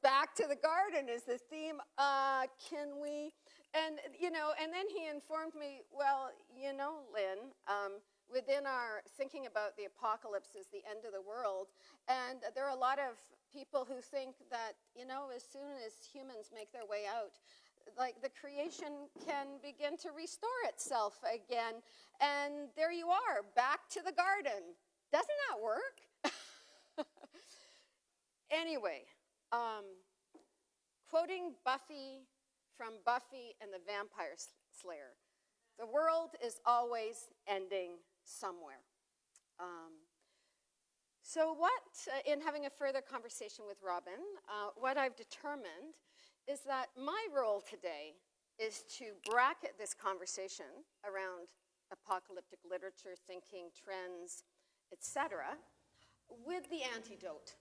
Back to the garden is the theme. Can we? And and then he informed me. Well, Lynn, within our thinking about the apocalypse as the end of the world, and there are a lot of people who think that as soon as humans make their way out, like the creation can begin to restore itself again, and there you are, back to the garden. Doesn't that work? Anyway. Quoting Buffy from Buffy and the Vampire Slayer, the world is always ending somewhere. So in having a further conversation with Robin, what I've determined is that my role today is to bracket this conversation around apocalyptic literature, thinking, trends, etc., with the antidote.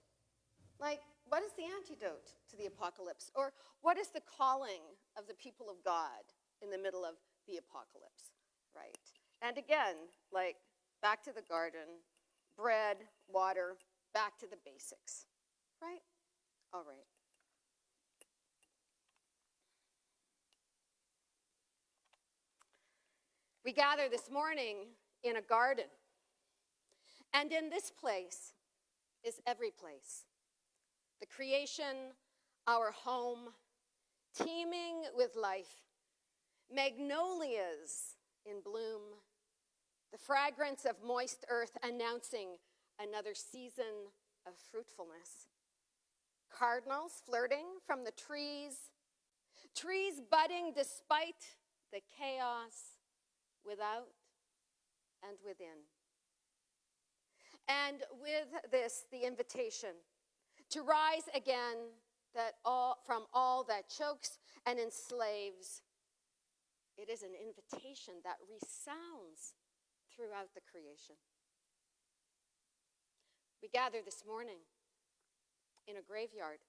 Like, what is the antidote to the apocalypse? Or what is the calling of the people of God in the middle of the apocalypse, right? And again, like, back to the garden, bread, water, back to the basics, right? All right. We gather this morning in a garden. And in this place is every place. The creation, our home, teeming with life, magnolias in bloom, the fragrance of moist earth announcing another season of fruitfulness. Cardinals flirting from the trees budding despite the chaos without and within. And with this, the invitation to rise again from all that chokes and enslaves. It is an invitation that resounds throughout the creation. We gather this morning in a graveyard,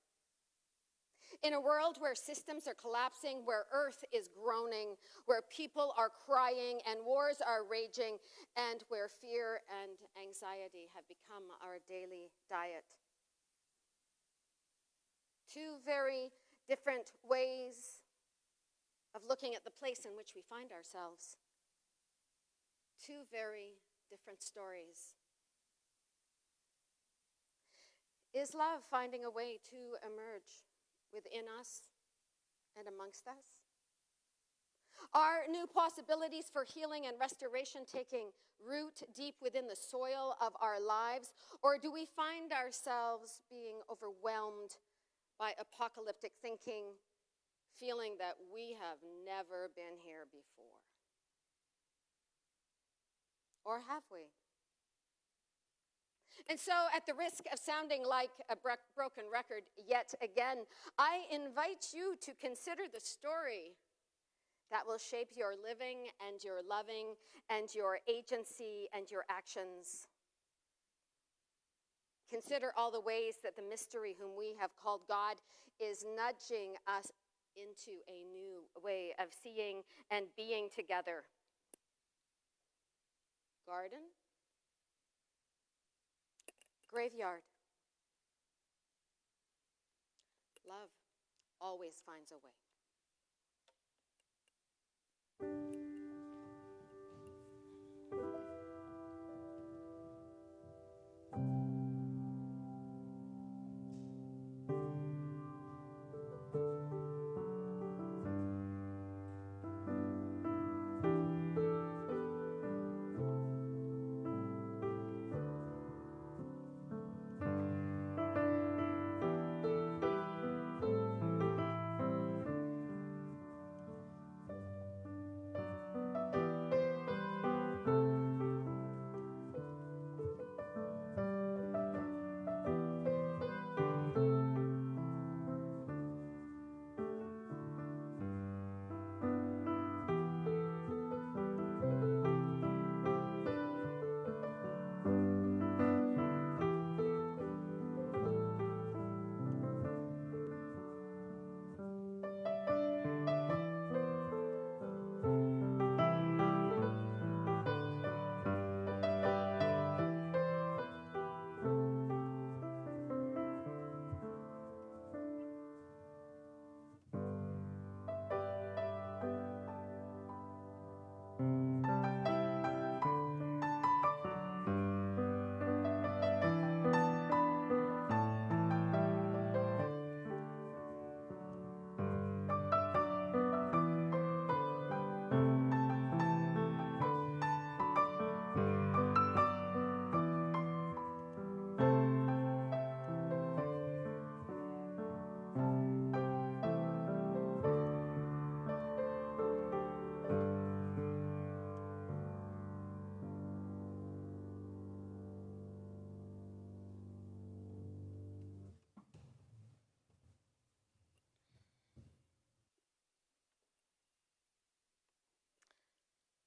in a world where systems are collapsing, where earth is groaning, where people are crying and wars are raging, and where fear and anxiety have become our daily diet. Two very different ways of looking at the place in which we find ourselves. Two very different stories. Is love finding a way to emerge within us and amongst us? Are new possibilities for healing and restoration taking root deep within the soil of our lives? Or do we find ourselves being overwhelmed by apocalyptic thinking, feeling that we have never been here before? Or have we? And so, at the risk of sounding like a broken record yet again, I invite you to consider the story that will shape your living and your loving and your agency and your actions. Consider all the ways that the mystery whom we have called God is nudging us into a new way of seeing and being together. Garden, graveyard. Love always finds a way.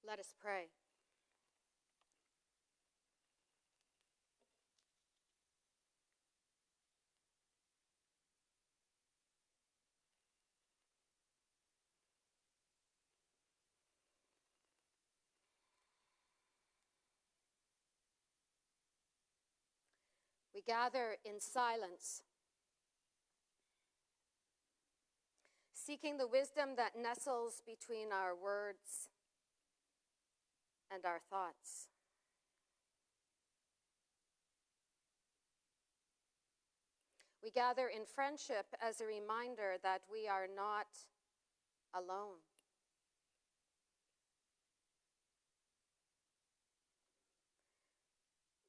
Let us pray. We gather in silence, seeking the wisdom that nestles between our words and our thoughts. We gather in friendship as a reminder that we are not alone.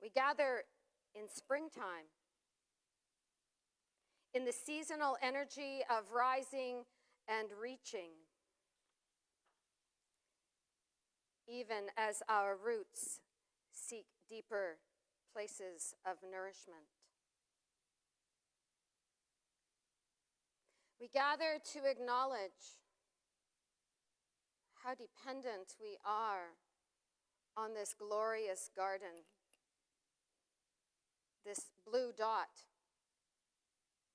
We gather in springtime, in the seasonal energy of rising and reaching, even as our roots seek deeper places of nourishment. We gather to acknowledge how dependent we are on this glorious garden, this blue dot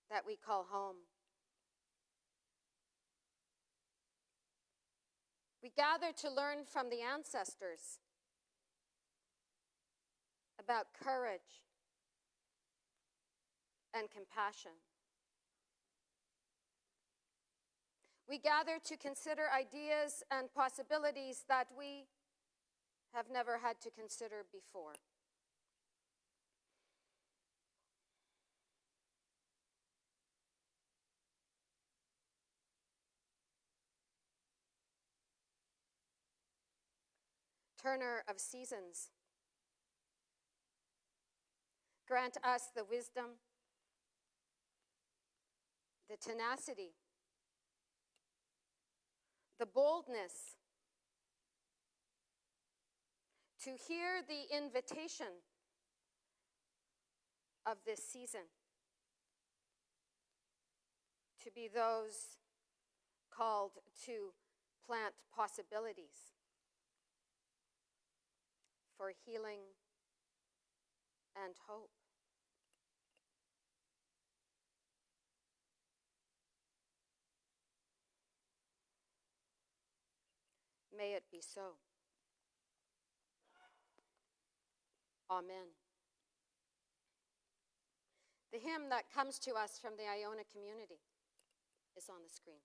that we call home. We gather to learn from the ancestors about courage and compassion. We gather to consider ideas and possibilities that we have never had to consider before. Turner of seasons, grant us the wisdom, the tenacity, the boldness to hear the invitation of this season, to be those called to plant possibilities for healing and hope. May it be so. Amen. The hymn that comes to us from the Iona community is on the screen.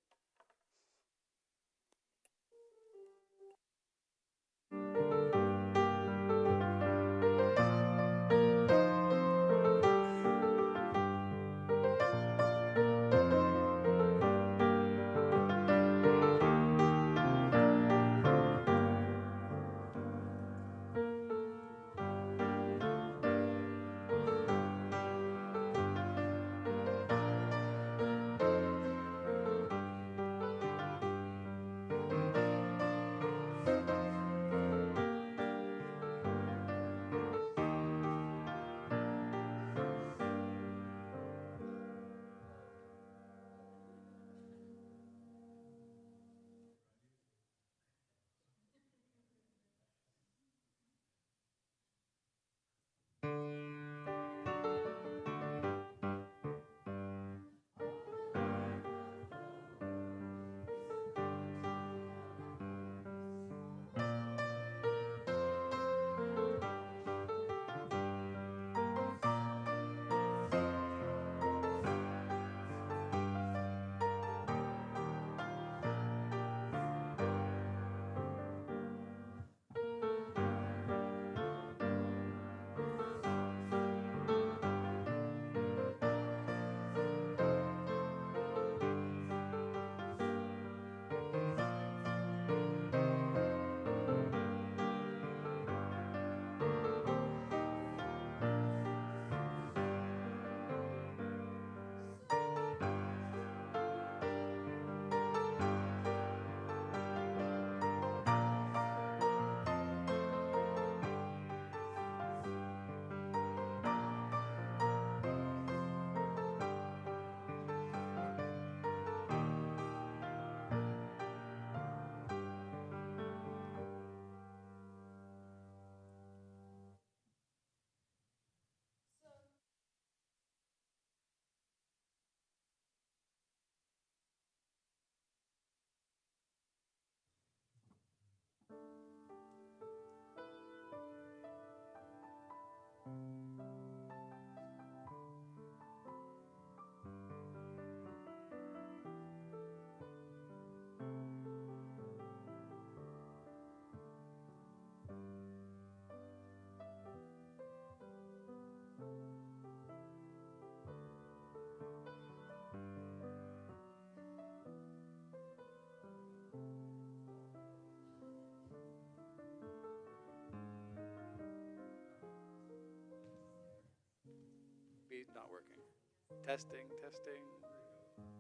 Testing.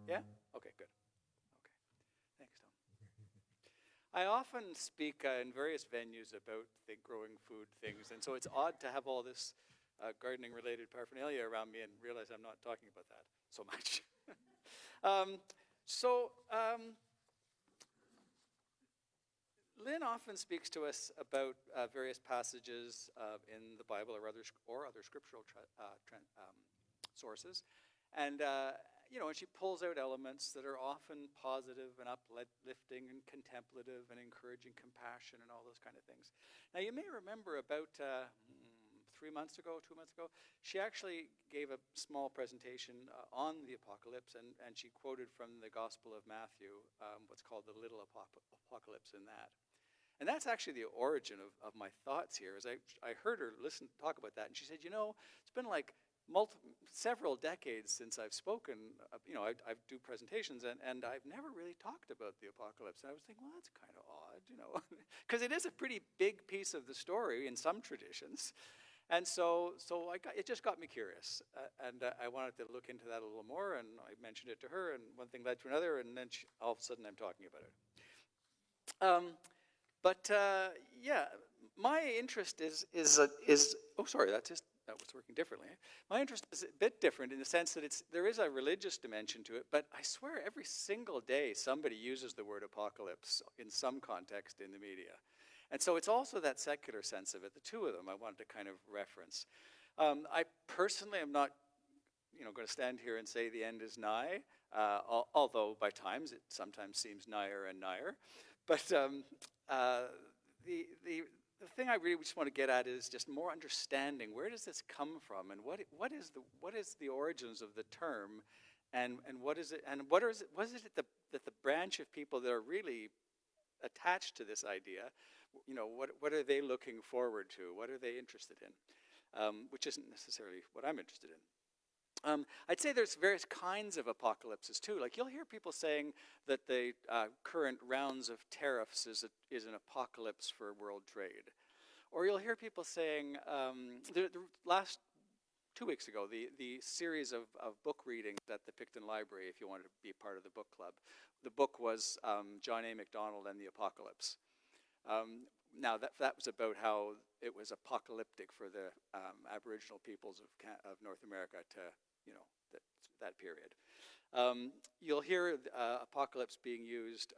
Yeah? Okay, good. Okay. Thanks, Tom. I often speak in various venues about growing food things, and so it's odd to have all this gardening-related paraphernalia around me and realize I'm not talking about that so much. Lynn often speaks to us about various passages in the Bible or other scriptural sources, and and she pulls out elements that are often positive and uplifting and contemplative and encouraging compassion and all those kind of things. Now, you may remember about 2 months ago, she actually gave a small presentation on the apocalypse, and she quoted from the Gospel of Matthew, what's called the little apocalypse in that. And that's actually the origin of my thoughts here, is I heard her talk about that, and she said, it's been like several decades since I've spoken. I do presentations, and I've never really talked about the apocalypse. And I was thinking, well, that's kind of odd, because it is a pretty big piece of the story in some traditions. And so it just got me curious, and I wanted to look into that a little more, and I mentioned it to her, and one thing led to another, and then all of a sudden I'm talking about it. My interest is oh, sorry, that was working differently. My interest is a bit different in the sense that there is a religious dimension to it, but I swear every single day somebody uses the word apocalypse in some context in the media. And so it's also that secular sense of it, the two of them I wanted to kind of reference. I personally am not going to stand here and say the end is nigh, although by times it sometimes seems nigher and nigher. But the thing I really just want to get at is just more understanding. Where does this come from, and what is the origins of the term, and what is it, and what is it that the branch of people that are really attached to this idea, what are they looking forward to? What are they interested in? Which isn't necessarily what I'm interested in. I'd say there's various kinds of apocalypses too. Like you'll hear people saying that the current rounds of tariffs is an apocalypse for world trade. Or you'll hear people saying, the last 2 weeks ago, the series of book readings at the Picton Library, if you wanted to be part of the book club, the book was John A. MacDonald and the Apocalypse. Now that was about how it was apocalyptic for the Aboriginal peoples of North America to that period. You'll hear apocalypse being used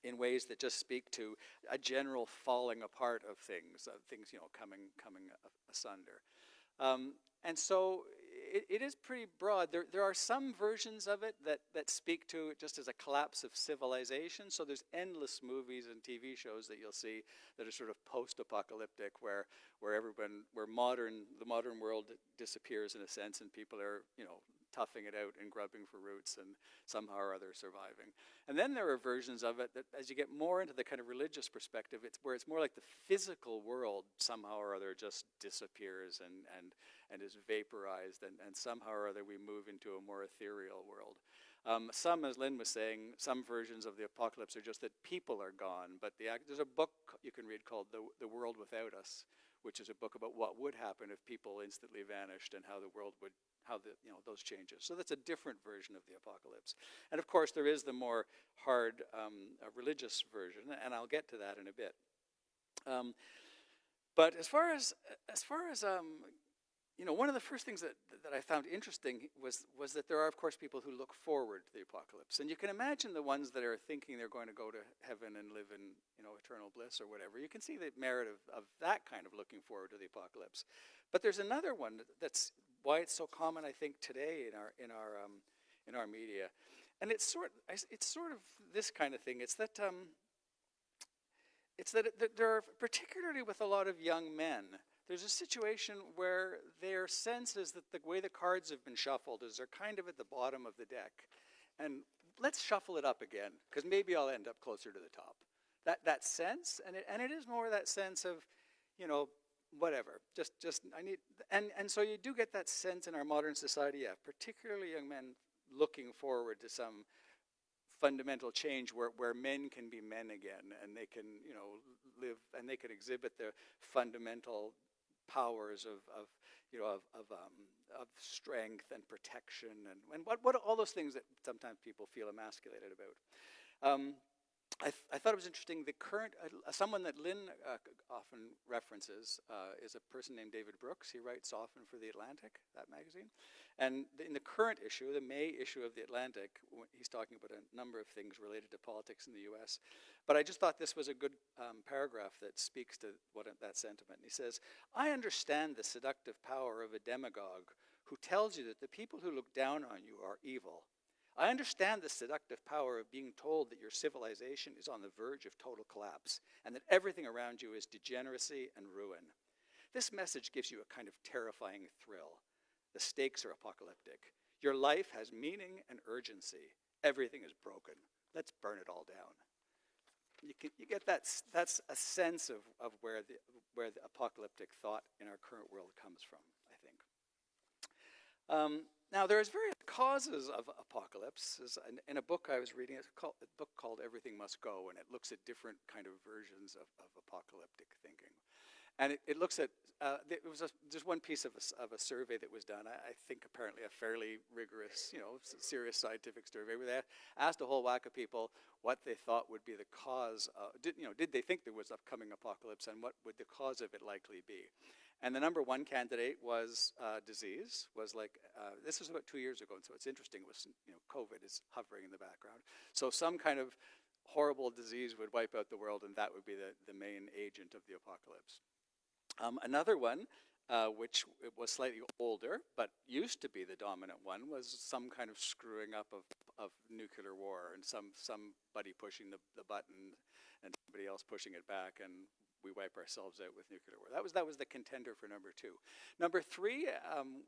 in ways that just speak to a general falling apart of things coming asunder. And so it is pretty broad. There are some versions of it that speak to it just as a collapse of civilization. So there's endless movies and TV shows that you'll see that are sort of post-apocalyptic, where the modern world disappears in a sense, and people are toughing it out and grubbing for roots and somehow or other surviving. And then there are versions of it that, as you get more into the kind of religious perspective, it's more like the physical world somehow or other just disappears and is vaporized, and somehow or other we move into a more ethereal world. Some, as Lynn was saying, some versions of the apocalypse are just that people are gone, but there's a book you can read called The World Without Us, which is a book about what would happen if people instantly vanished and how the world would, those changes. So that's a different version of the apocalypse. And of course there is the more hard religious version, and I'll get to that in a bit. But as far as one of the first things that I found interesting was that there are, of course, people who look forward to the apocalypse. And you can imagine the ones that are thinking they're going to go to heaven and live in eternal bliss or whatever. You can see the merit of that kind of looking forward to the apocalypse. But there's another one that's why it's so common, I think, today in our media. And it's sort of this kind of thing. It's that there are, particularly with a lot of young men, there's a situation where their sense is that the way the cards have been shuffled is they're kind of at the bottom of the deck. And let's shuffle it up again, because maybe I'll end up closer to the top. That sense, and it is more that sense of, whatever. Just I need, and so you do get that sense in our modern society, particularly young men looking forward to some fundamental change where men can be men again, and they can live, and they can exhibit their fundamental powers of strength and protection and what all those things that sometimes people feel emasculated about. I thought it was interesting. The current someone that Lynn often references is a person named David Brooks. He writes often for the Atlantic, that magazine, and in the current issue, the May issue of the Atlantic, he's talking about a number of things related to politics in the U.S. But I just thought this was a good paragraph that speaks to that sentiment. He says, "I understand the seductive power of a demagogue who tells you that the people who look down on you are evil. I understand the seductive power of being told that your civilization is on the verge of total collapse and that everything around you is degeneracy and ruin. This message gives you a kind of terrifying thrill. The stakes are apocalyptic. Your life has meaning and urgency. Everything is broken. Let's burn it all down." You get that's a sense of where the apocalyptic thought in our current world comes from, I think. Now, there's various causes of apocalypse. In a book I was reading, a book called Everything Must Go, and it looks at different kind of versions of apocalyptic thinking. And it looks at, it was just one piece of a survey that was done, I think apparently a fairly rigorous, serious scientific survey, where they asked a whole whack of people what they thought would be the cause, did they think there was upcoming apocalypse, and what would the cause of it likely be? And the number one candidate was disease. This was about 2 years ago, and so it's interesting. COVID is hovering in the background. So some kind of horrible disease would wipe out the world, and that would be the main agent of the apocalypse. Another one, which was slightly older, but used to be the dominant one, was some kind of screwing up of nuclear war, and somebody pushing the button and somebody else pushing it back, and we wipe ourselves out with nuclear war. That was the contender for number two. Number three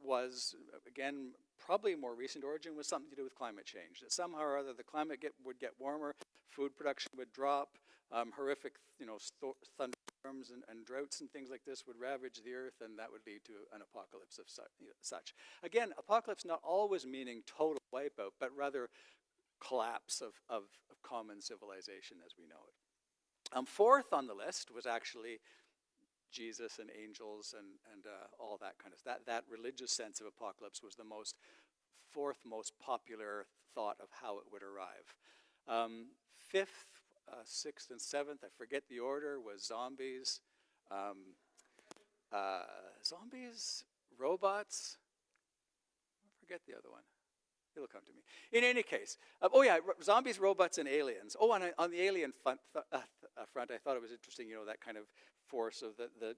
was, again, probably a more recent origin, was something to do with climate change. That somehow or other the climate would get warmer, food production would drop, horrific thunderstorms and droughts and things like this would ravage the earth, and that would lead to an apocalypse of such. Again, apocalypse not always meaning total wipeout, but rather collapse of common civilization as we know it. Fourth on the list was actually Jesus and angels and all that kind of stuff. That religious sense of apocalypse was the fourth most popular thought of how it would arrive. Fifth, sixth, and seventh, I forget the order, was zombies. Zombies, robots, I forget the other one. It'll come to me. In any case, zombies, robots, and aliens. Oh, and on the alien front, I thought it was interesting. That kind of force of the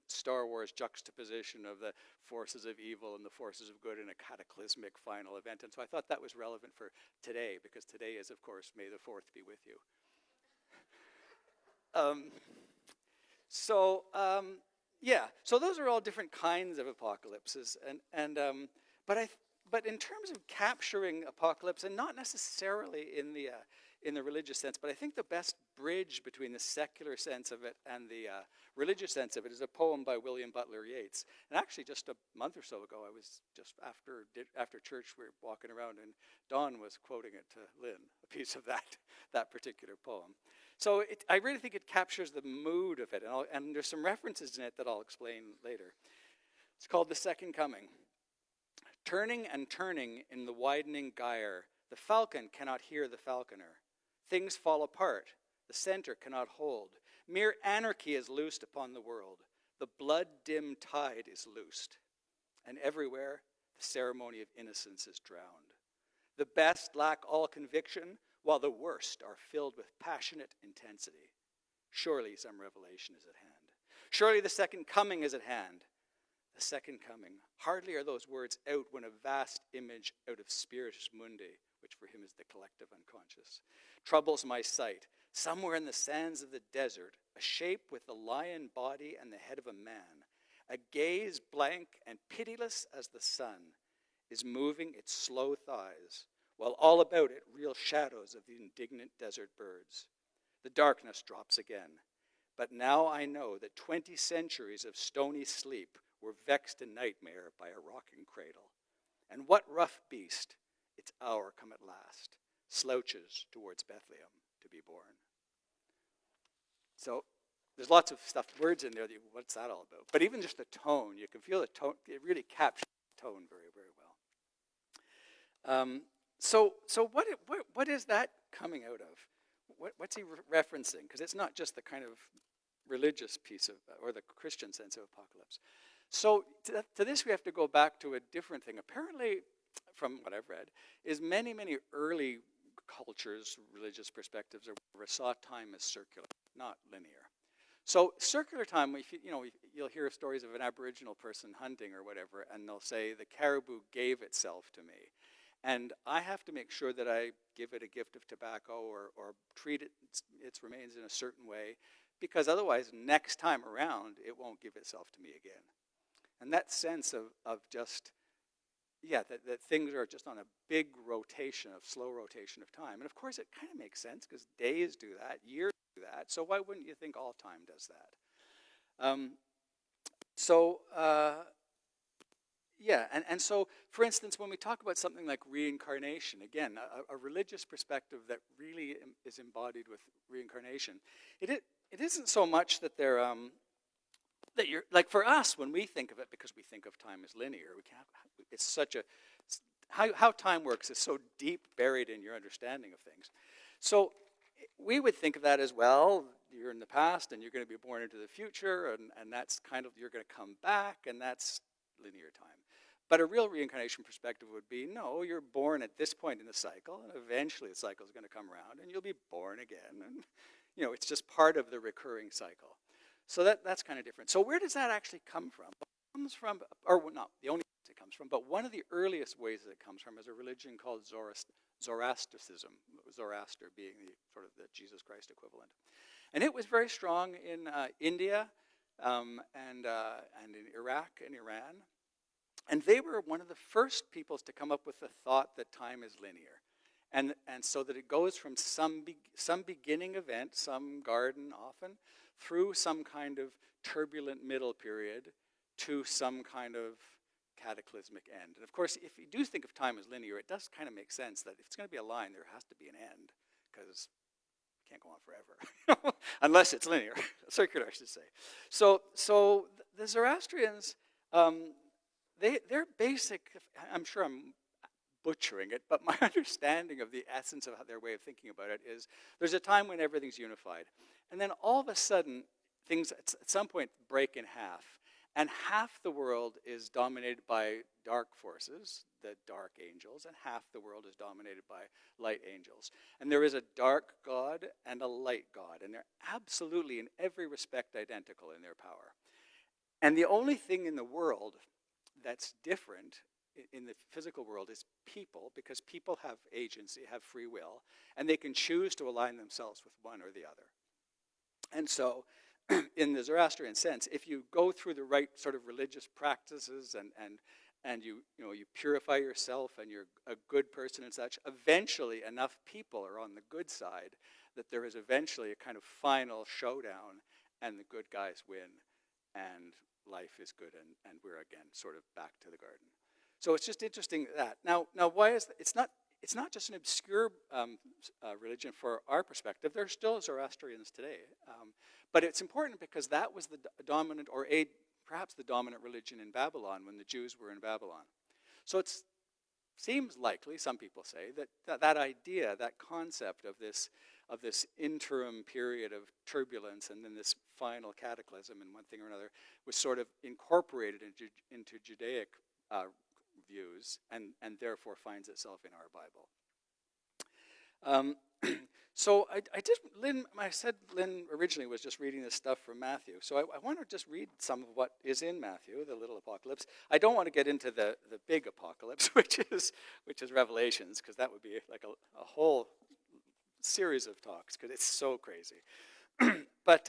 Star Wars juxtaposition of the forces of evil and the forces of good in a cataclysmic final event. And so I thought that was relevant for today, because today is, of course, May the 4th be with you. So those are all different kinds of apocalypses, but in terms of capturing apocalypse, and not necessarily in the religious sense, but I think the best bridge between the secular sense of it and the religious sense of it is a poem by William Butler Yeats. And actually, just a month or so ago, I was just after church, we were walking around, and Dawn was quoting it to Lynn, a piece of that particular poem. So I really think it captures the mood of it, and there's some references in it that I'll explain later. It's called The Second Coming. Turning and turning in the widening gyre, the falcon cannot hear the falconer. Things fall apart, the center cannot hold. Mere anarchy is loosed upon the world. The blood-dim tide is loosed. And everywhere, the ceremony of innocence is drowned. The best lack all conviction, while the worst are filled with passionate intensity. Surely some revelation is at hand. Surely the second coming is at hand. The second coming. Hardly are those words out when a vast image out of spiritus mundi, which for him is the collective unconscious, troubles my sight. Somewhere in the sands of the desert, a shape with the lion body and the head of a man, a gaze blank and pitiless as the sun, is moving its slow thighs, while all about it reel shadows of the indignant desert birds. The darkness drops again. But now I know that 20 centuries of stony sleep were vexed in nightmare by a rocking cradle. And what rough beast, its hour come at last, slouches towards Bethlehem to be born. So there's lots of stuffed words in there. What's that all about? But even just the tone, you can feel the tone. It really captures the tone very, very well. So what is that coming out of? What's he referencing? Because it's not just the kind of religious piece of, or the Christian sense of apocalypse. So to this we have to go back to a different thing. Apparently, from what I've read, is many early cultures, religious perspectives, or whatever, saw time as circular, not linear. So circular time, you'll hear stories of an Aboriginal person hunting or whatever, and they'll say, the caribou gave itself to me. And I have to make sure that I give it a gift of tobacco or treat its remains in a certain way, because otherwise, next time around, it won't give itself to me again. And that sense of just, that things are just on a big rotation, slow rotation of time. And of course, it kind of makes sense, because days do that, years do that, so why wouldn't you think all time does that? And so, for instance, when we talk about something like reincarnation, again, a religious perspective that really is embodied with reincarnation, it isn't so much that they're, that you're, like for us, when we think of it, because we think of time as linear, it's such a, how time works is so deep buried in your understanding of things. So we would think of that as, well, you're in the past and you're going to be born into the future, and that's kind of, you're going to come back, and that's linear time. But a real reincarnation perspective would be, no, you're born at this point in the cycle, and eventually the cycle is going to come around, and you'll be born again. And, it's just part of the recurring cycle. So that's kind of different. So where does that actually come from? It comes from, or not the only place it comes from, but one of the earliest ways that it comes from is a religion called Zoroastrianism, Zoroaster being the sort of the Jesus Christ equivalent. And it was very strong in India and in Iraq and Iran. And they were one of the first peoples to come up with the thought that time is linear. And so that it goes from some beginning event, some garden often, through some kind of turbulent middle period to some kind of cataclysmic end. And of course, if you do think of time as linear, it does kind of make sense that if it's going to be a line, there has to be an end, because it can't go on forever, unless it's linear, circular, I should say. So the Zoroastrians, they're basic, I'm sure I'm butchering it, but my understanding of the essence of their way of thinking about it is there's a time when everything's unified. And then all of a sudden, things at some point break in half. And half the world is dominated by dark forces, the dark angels, and half the world is dominated by light angels. And there is a dark God and a light God, and they're absolutely, in every respect, identical in their power. And the only thing in the world that's different in the physical world is people, because people have agency, have free will, and they can choose to align themselves with one or the other. And so, in the Zoroastrian sense, if you go through the right sort of religious practices and you purify yourself and you're a good person and such, eventually enough people are on the good side that there is eventually a kind of final showdown, and the good guys win, and life is good, and we're again sort of back to the garden. So it's just interesting that. Now why is that? It's not just an obscure religion for our perspective. There's still Zoroastrians today. But it's important because that was the dominant, or perhaps the dominant religion in Babylon when the Jews were in Babylon. So it seems likely, some people say, that idea, that concept of this interim period of turbulence and then this final cataclysm in one thing or another was sort of incorporated into Judaic views and therefore finds itself in our Bible. So I said Lynn originally was just reading this stuff from Matthew. So I want to just read some of what is in Matthew, the little apocalypse. I don't want to get into the big apocalypse, which is Revelations, because that would be like a whole series of talks, because it's so crazy. But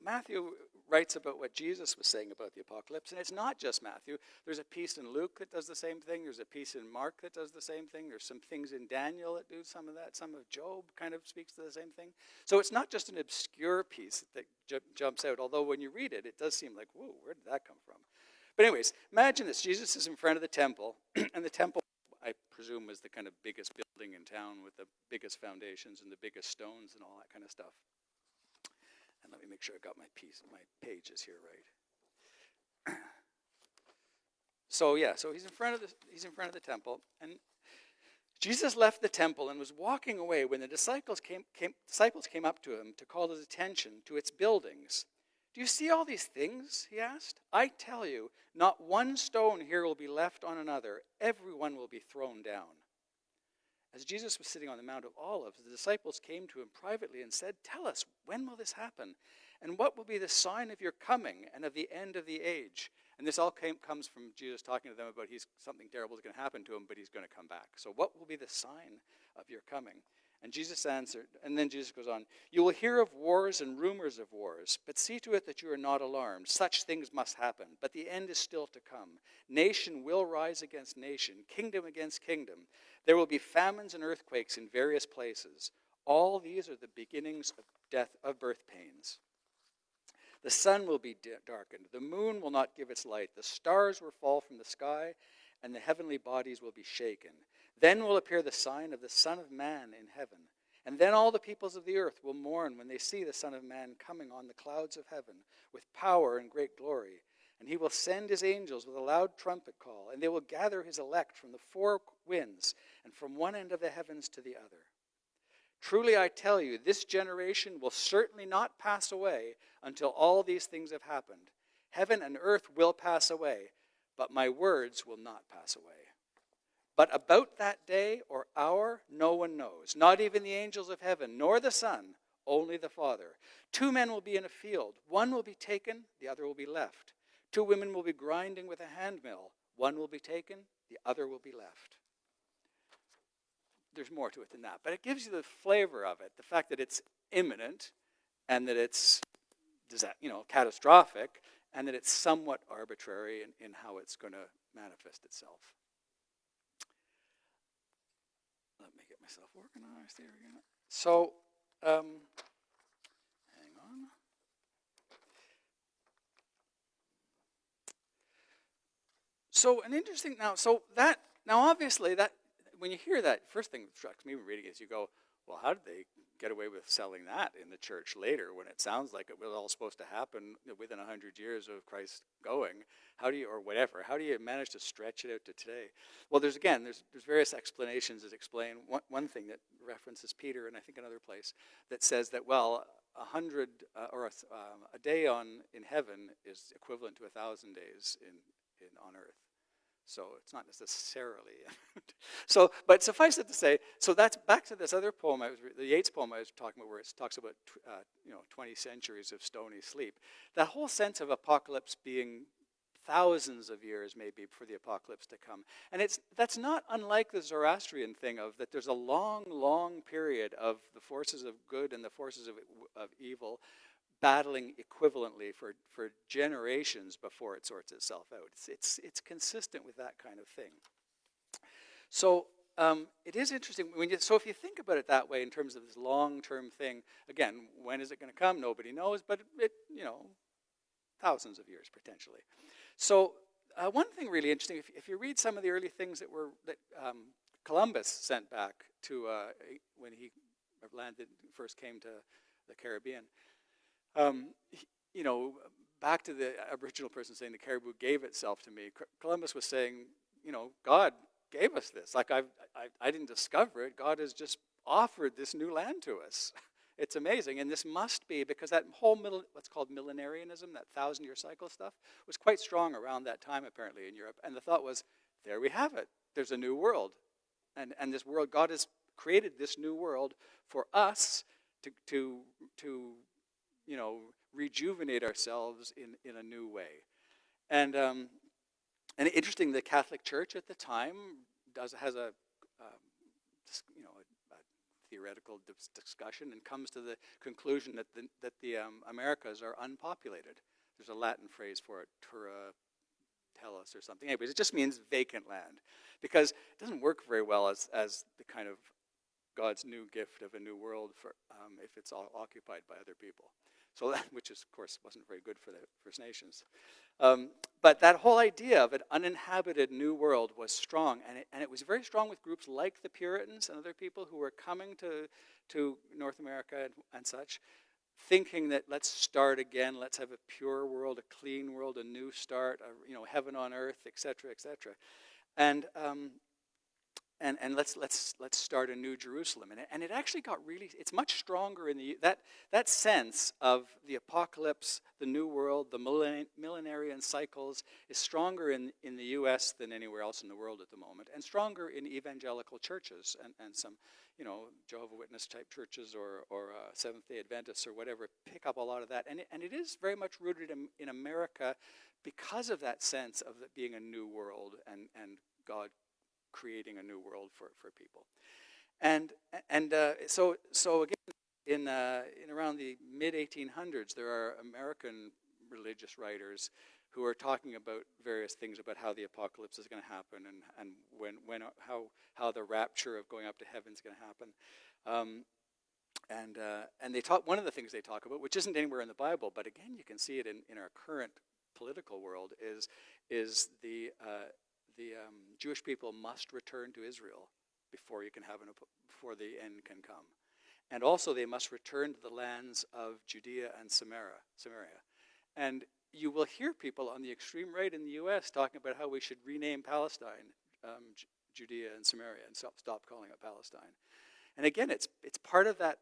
Matthew writes about what Jesus was saying about the apocalypse, and it's not just Matthew. There's a piece in Luke that does the same thing. There's a piece in Mark that does the same thing. There's some things in Daniel that do some of that. Some of Job kind of speaks to the same thing. So it's not just an obscure piece that jumps out, although when you read it, it does seem like, whoa, where did that come from? But anyways, imagine this. Jesus is in front of the temple, and the temple, I presume was the kind of biggest building in town with the biggest foundations and the biggest stones and all that kind of stuff. And let me make sure I got my pages here right. So he's in front of the temple, and Jesus left the temple and was walking away when the disciples came up to him to call his attention to its buildings. "Do you see all these things?" he asked. "I tell you, not one stone here will be left on another. Everyone will be thrown down." As Jesus was sitting on the Mount of Olives, the disciples came to him privately and said, "Tell us, when will this happen? And what will be the sign of your coming and of the end of the age?" And this all comes from Jesus talking to them about something terrible is going to happen to him, but he's going to come back. So what will be the sign of your coming? And Jesus answered, and then Jesus goes on, "You will hear of wars and rumors of wars, but see to it that you are not alarmed. Such things must happen, but the end is still to come. Nation will rise against nation, kingdom against kingdom. There will be famines and earthquakes in various places. All these are the beginnings of birth pains. The sun will be darkened, the moon will not give its light, the stars will fall from the sky, and the heavenly bodies will be shaken. Then will appear the sign of the Son of Man in heaven. And then all the peoples of the earth will mourn when they see the Son of Man coming on the clouds of heaven with power and great glory. And he will send his angels with a loud trumpet call, and they will gather his elect from the four winds and from one end of the heavens to the other. Truly I tell you, this generation will certainly not pass away until all these things have happened. Heaven and earth will pass away, but my words will not pass away. But about that day or hour, no one knows, not even the angels of heaven, nor the Son, only the Father. 2 men will be in a field. One will be taken, the other will be left. 2 women will be grinding with a handmill. One will be taken, the other will be left. There's more to it than that, but it gives you the flavor of it, the fact that it's imminent and that it's catastrophic and that it's somewhat arbitrary in how it's going to manifest itself. Let me get myself organized here again. So, hang on. So an interesting, obviously that, when you hear that, first thing that strikes me reading is you go, well, how did they get away with selling that in the church later when it sounds like it was all supposed to happen within 100 years of Christ going? How do you manage to stretch it out to today? Well, there's various explanations that explain. One thing that references Peter, and I think another place, that says that, well, a day in heaven is equivalent to 1,000 days on earth. So it's not necessarily. But suffice it to say, so that's back to this other poem, the Yeats poem I was talking about, where it talks about 20 centuries of stony sleep. That whole sense of apocalypse being thousands of years maybe for the apocalypse to come. And that's not unlike the Zoroastrian thing of that there's a long, long period of the forces of good and the forces of evil battling equivalently for generations before it sorts itself out. It's consistent with that kind of thing. So it is interesting so if you think about it that way in terms of this long-term thing, again, when is it going to come? Nobody knows, but thousands of years potentially. So one thing really interesting, if you read some of the early things that Columbus sent back to when he first came to the Caribbean. Back to the Aboriginal person saying the caribou gave itself to me. Columbus was saying, God gave us this. Like I didn't discover it. God has just offered this new land to us. It's amazing, and this must be because that whole what's called millenarianism, that 1,000-year cycle stuff, was quite strong around that time apparently in Europe. And the thought was, there we have it. There's a new world, and this world, God has created this new world for us to rejuvenate ourselves in a new way. And interesting, the Catholic Church at the time has a theoretical discussion and comes to the conclusion that the Americas are unpopulated. There's a Latin phrase for it, terra tellus or something. Anyways, it just means vacant land, because it doesn't work very well as the kind of God's new gift of a new world for if it's all occupied by other people. So that, which is, of course, wasn't very good for the First Nations. But that whole idea of an uninhabited new world was strong, and it was very strong with groups like the Puritans and other people who were coming to North America and such, thinking that let's start again, let's have a pure world, a clean world, a new start, heaven on earth, etc., etc. And let's start a new Jerusalem. And it actually got really, it's much stronger in that sense of the apocalypse, the new world, the millenarian cycles is stronger in the U.S. than anywhere else in the world at the moment, and stronger in evangelical churches and some, Jehovah's Witness type churches or Seventh-day Adventists or whatever pick up a lot of that. And it is very much rooted in America because of that sense of it being a new world and God creating a new world for people. So again, in around the mid-1800s, there are American religious writers who are talking about various things about how the apocalypse is going to happen and how the rapture of going up to heaven is going to happen. And they talk. One of the things they talk about, which isn't anywhere in the Bible, but again you can see it in our current political world, is the Jewish people must return to Israel before the end can come, and also they must return to the lands of Judea and Samaria. And you will hear people on the extreme right in the U.S. talking about how we should rename Palestine Judea and Samaria and stop calling it Palestine. And again, it's part of that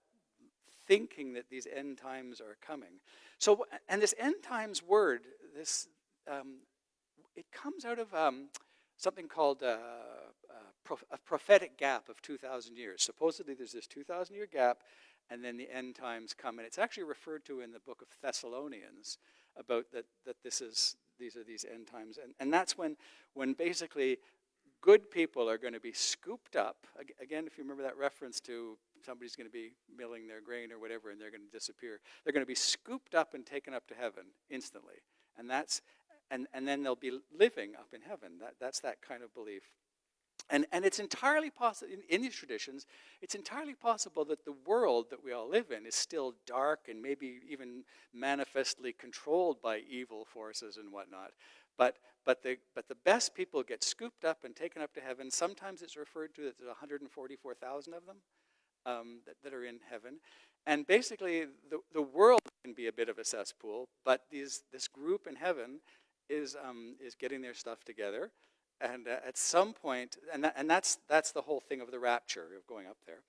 thinking that these end times are coming. So, and this end times word, it comes out of something called a prophetic gap of 2,000 years. Supposedly there's this 2,000-year gap, and then the end times come. And it's actually referred to in the book of Thessalonians about that these are these end times. And that's when basically good people are going to be scooped up. Again, if you remember that reference to somebody's going to be milling their grain or whatever, and they're going to disappear. They're going to be scooped up and taken up to heaven instantly. And then they'll be living up in heaven. That's that kind of belief. And it's entirely possible, in these traditions, it's entirely possible that the world that we all live in is still dark and maybe even manifestly controlled by evil forces and whatnot. But the best people get scooped up and taken up to heaven. Sometimes it's referred to that there's 144,000 of them that are in heaven. And basically, the world can be a bit of a cesspool, but this group in heaven is getting their stuff together. And at some point, and that's the whole thing of the rapture, of going up there.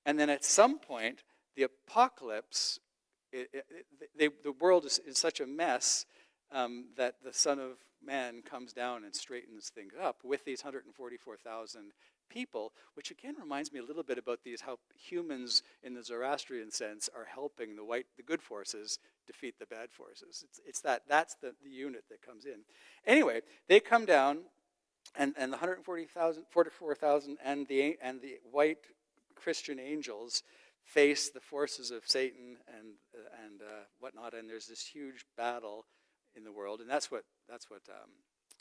And then at some point, the apocalypse, the world is in such a mess that the Son of Man comes down and straightens things up with these 144,000 people, which again reminds me a little bit about how humans in the Zoroastrian sense are helping the good forces defeat the bad forces. That's the unit that comes in. Anyway, they come down. And the 144,000 and the white Christian angels face the forces of Satan and whatnot, and there's this huge battle in the world, and that's what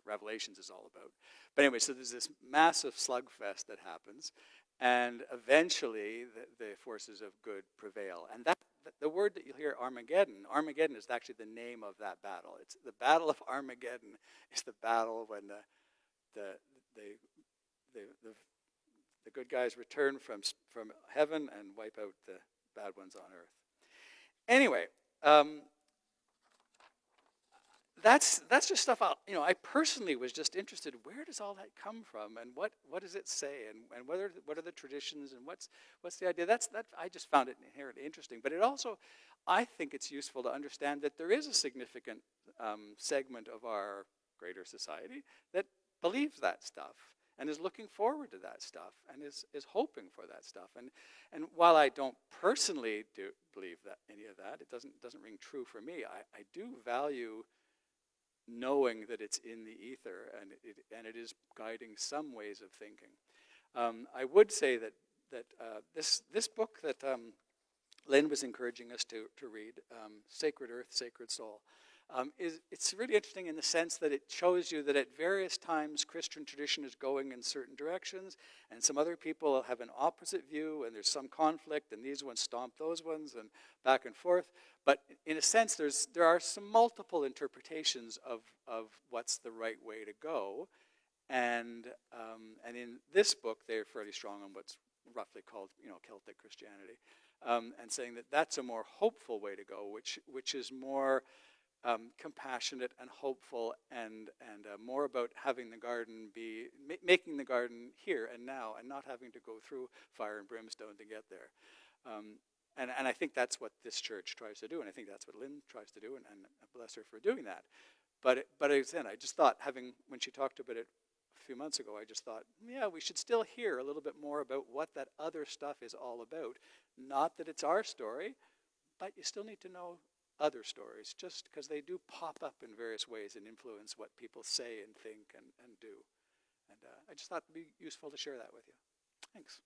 Revelations is all about. But anyway, so there's this massive slugfest that happens, and eventually the forces of good prevail. And the word that you'll hear, Armageddon is actually the name of that battle. It's the Battle of Armageddon. Is the battle when the good guys return from heaven and wipe out the bad ones on earth. Anyway, that's just stuff I personally was just interested. Where does all that come from, and what does it say, and what are the traditions, and what's the idea? That I just found it inherently interesting. But it also, I think it's useful to understand that there is a significant segment of our greater society that believes that stuff and is looking forward to that stuff and is hoping for that stuff. And while I don't personally believe that any of that, it doesn't ring true for me. I do value knowing that it's in the ether and it is guiding some ways of thinking. I would say that this book that Lynn was encouraging us to read, Sacred Earth, Sacred Soul, it's really interesting in the sense that it shows you that at various times Christian tradition is going in certain directions, and some other people have an opposite view, and there's some conflict, and these ones stomp those ones, and back and forth. But in a sense, there are some multiple interpretations of what's the right way to go, and in this book, they're fairly strong on what's roughly called, Celtic Christianity, and saying that that's a more hopeful way to go, which is more compassionate and hopeful, and more about having the garden be making the garden here and now, and not having to go through fire and brimstone to get there. And I think that's what this church tries to do, and I think that's what Lynn tries to do, and bless her for doing that. But again, I just thought, when she talked about it a few months ago, I just thought, yeah, we should still hear a little bit more about what that other stuff is all about. Not that it's our story, but you still need to know other stories, just because they do pop up in various ways and influence what people say and think and do. And I just thought it would be useful to share that with you. Thanks.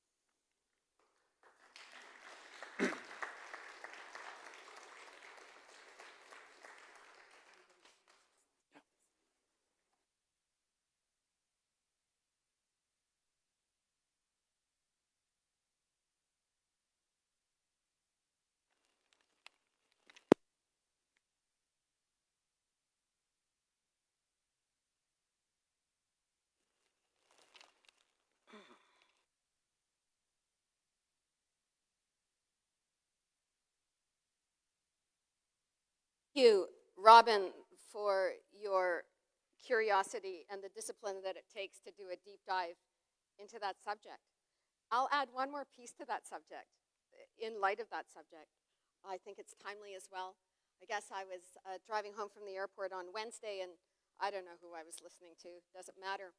Thank you, Robin, for your curiosity and the discipline that it takes to do a deep dive into that subject. I'll add one more piece to that subject in light of that subject. I think it's timely as well. I guess I was driving home from the airport on Wednesday, and I don't know who I was listening to. Doesn't matter.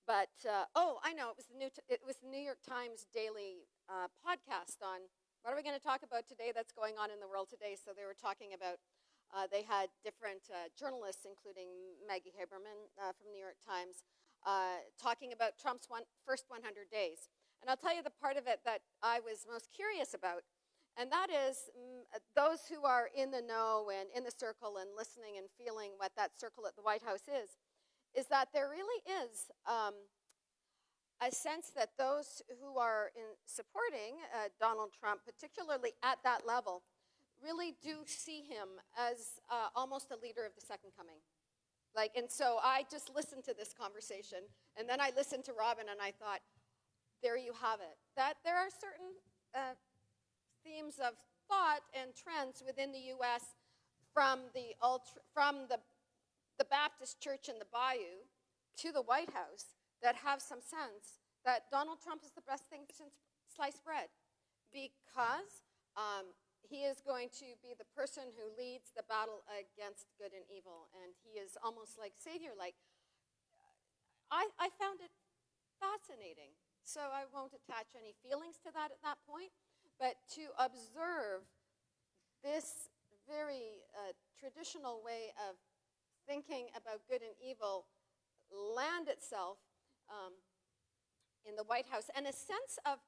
But I know, it was the New York Times daily podcast on what are we going to talk about today that's going on in the world today. So they were talking about. They had different journalists, including Maggie Haberman from the New York Times, talking about Trump's first 100 days. And I'll tell you the part of it that I was most curious about, and that is those who are in the know and in the circle and listening and feeling what that circle at the White House is that there really is a sense that those who are supporting Donald Trump, particularly at that level, really do see him as almost a leader of the second coming. And so I just listened to this conversation, and then I listened to Robin, and I thought, there you have it. That there are certain themes of thought and trends within the U.S. from the Baptist Church in the Bayou to the White House that have some sense that Donald Trump is the best thing since sliced bread, because he is going to be the person who leads the battle against good and evil, and he is almost like Savior-like. I found it fascinating, so I won't attach any feelings to that at that point, but to observe this very traditional way of thinking about good and evil land itself in the White House, and a sense of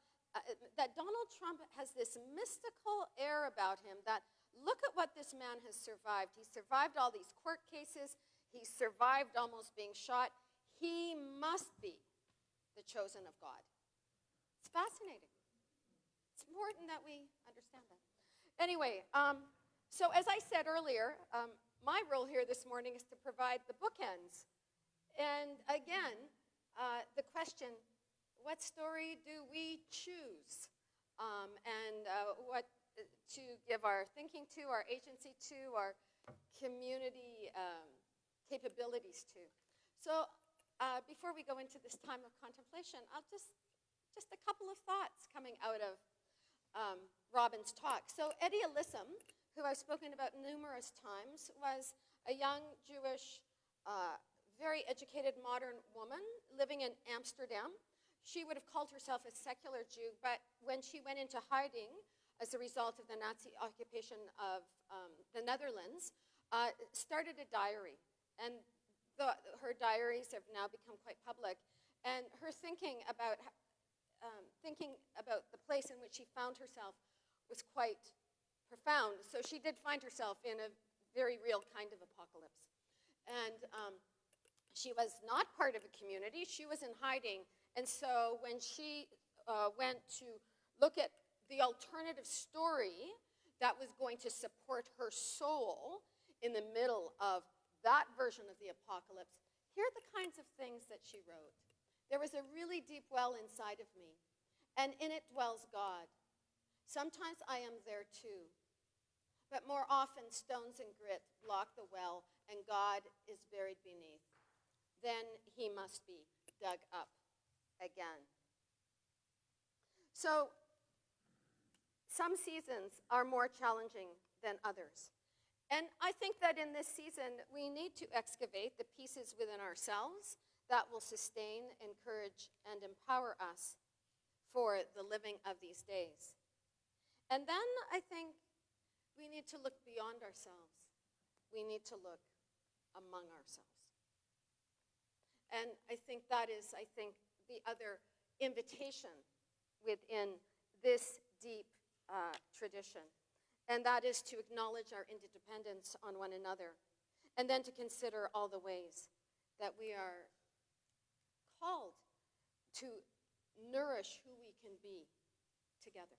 that Donald Trump has this mystical air about him that look at what this man has survived. He survived all these court cases. He survived almost being shot. He must be the chosen of God. It's fascinating. It's important that we understand that. Anyway, so as I said earlier, my role here this morning is to provide the bookends. And again, the question, what story do we choose? And what to give our thinking to, our agency to, our community capabilities to. So before we go into this time of contemplation, I'll just a couple of thoughts coming out of Robin's talk. So Eddie Alyssum, who I've spoken about numerous times, was a young Jewish, very educated modern woman living in Amsterdam. She would have called herself a secular Jew, but when she went into hiding as a result of the Nazi occupation of the Netherlands, started a diary. And her diaries have now become quite public. And her thinking about the place in which she found herself was quite profound. So she did find herself in a very real kind of apocalypse. And she was not part of a community. She was in hiding. And so when she went to look at the alternative story that was going to support her soul in the middle of that version of the apocalypse, here are the kinds of things that she wrote. There was a really deep well inside of me, and in it dwells God. Sometimes I am there too, but more often stones and grit block the well, and God is buried beneath. Then he must be dug up again. So, some seasons are more challenging than others. And I think that in this season, we need to excavate the pieces within ourselves that will sustain, encourage, and empower us for the living of these days. And then I think we need to look beyond ourselves. We need to look among ourselves. And I think that is, the other invitation within this deep tradition. And that is to acknowledge our interdependence on one another, and then to consider all the ways that we are called to nourish who we can be together.